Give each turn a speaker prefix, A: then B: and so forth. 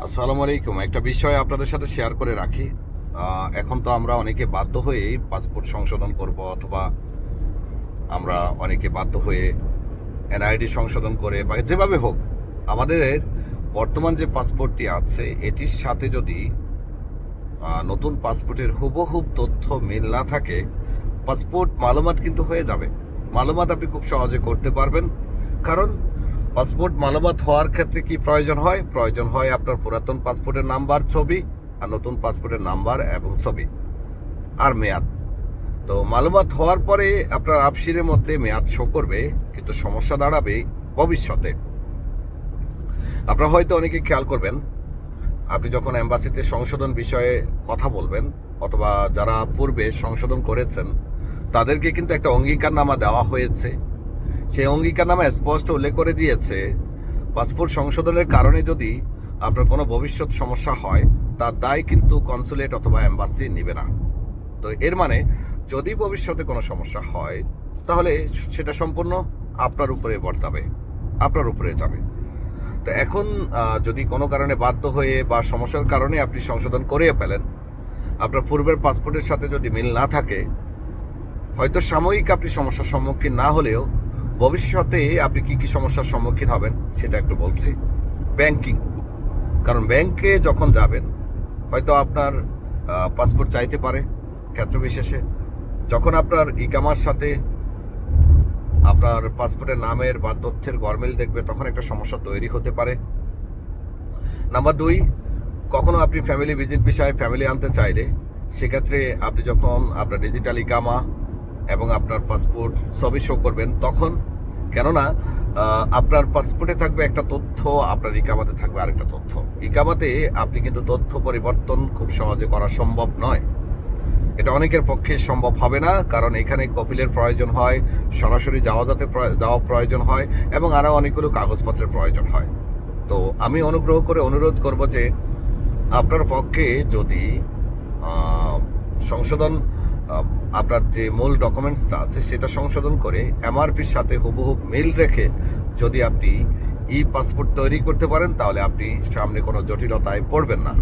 A: আসসালামু আলাইকুম। একটা বিষয় আপনাদের সাথে শেয়ার করে রাখি। এখন তো আমরা অনেকে বাধ্য হয়েই পাসপোর্ট সংশোধন করব, অথবা আমরা অনেকে বাধ্য হয়ে এনআইডি সংশোধন করে বা যেভাবে হোক আমাদের বর্তমান যে পাসপোর্টটি আছে এটির সাথে যদি নতুন পাসপোর্টের হুবহুব তথ্য মিল না থাকে, পাসপোর্ট মালুমাত কিন্তু হয়ে যাবে। মালুমাত আপনি খুব সহজে করতে পারবেন, কারণ পাসপোর্ট মালুমাত হওয়ার ক্ষেত্রে কি প্রয়োজন হয় আপনার পুরাতন পাসপোর্টের নাম্বার, ছবি, আর নতুন পাসপোর্টের নাম্বার এবং ছবি আর মেয়াদ। তো মালুমাত হওয়ার পরে আপনার আপসিরের মধ্যে মেয়াদ শো করবে, কিন্তু সমস্যা দাঁড়াবে ভবিষ্যতে। আপনারা হয়তো অনেকে খেয়াল করবেন, আপনি যখন এম্বাসিতে সংশোধন বিষয়ে কথা বলবেন, অথবা যারা পূর্বে সংশোধন করেছেন তাদেরকে কিন্তু একটা অঙ্গীকারনামা দেওয়া হয়েছে। সেই অঙ্গীকারনামা স্পষ্ট উল্লেখ করে দিয়েছে, পাসপোর্ট সংশোধনের কারণে যদি আপনার কোনো ভবিষ্যৎ সমস্যা হয় তার দায় কিন্তু কনসুলেট অথবা এম্বাসি নেবে না। তো এর মানে যদি ভবিষ্যতে কোনো সমস্যা হয় তাহলে সেটা সম্পূর্ণ আপনার উপরে বর্তাবে, আপনার উপরে যাবে। তো এখন যদি কোনো কারণে বাধ্য হয়ে বা সমস্যার কারণে আপনি সংশোধন করিয়ে ফেলেন, আপনার পূর্বের পাসপোর্টের সাথে যদি মিল না থাকে, হয়তো সাময়িক আপনি সমস্যার সম্মুখীন না হলেও ভবিষ্যতে আপনি কি কি সমস্যার সম্মুখীন হবেন সেটা একটু বলছি। ব্যাংকিং, কারণ ব্যাংকে যখন যাবেন হয়তো আপনার পাসপোর্ট চাইতে পারে ক্ষেত্র বিশেষে। যখন আপনার ইকামার সাথে আপনার পাসপোর্টের নামের বা তথ্যের গরমিল দেখবে, তখন একটা সমস্যা তৈরি হতে পারে। নাম্বার 2, কখনো আপনি ফ্যামিলি ভিজিট বিষয়ে ফ্যামিলি আনতে চাইলে সেক্ষেত্রে আপনি যখন আপনার ডিজিটাল ইকামা এবং আপনার পাসপোর্ট ছবি শো করবেন, তখন কেননা আপনার পাসপোর্টে থাকবে একটা তথ্য, আপনার ইকামাতে থাকবে আরেকটা তথ্য। ইকামাতে আপনি কিন্তু তথ্য পরিবর্তন খুব সহজে করা সম্ভব নয়, এটা অনেকের পক্ষে সম্ভব হবে না, কারণ এখানে কপিলের প্রয়োজন হয়, সরাসরি যাওয়া প্রয়োজন হয়, এবং আরও অনেকগুলো কাগজপত্রের প্রয়োজন হয়। তো আমি অনুগ্রহ করে অনুরোধ করব যে আপনার পক্ষে যদি সংশোধন আপনার যে মূল ডকুমেন্টসটা আছে সেটা সংশোধন করে এমআরপির সাথে হুবহুব মিল রেখে যদি আপনি ই পাসপোর্ট তৈরি করতে পারেন, তাহলে আপনি সামনে কোনো জটিলতায় পড়বেন না।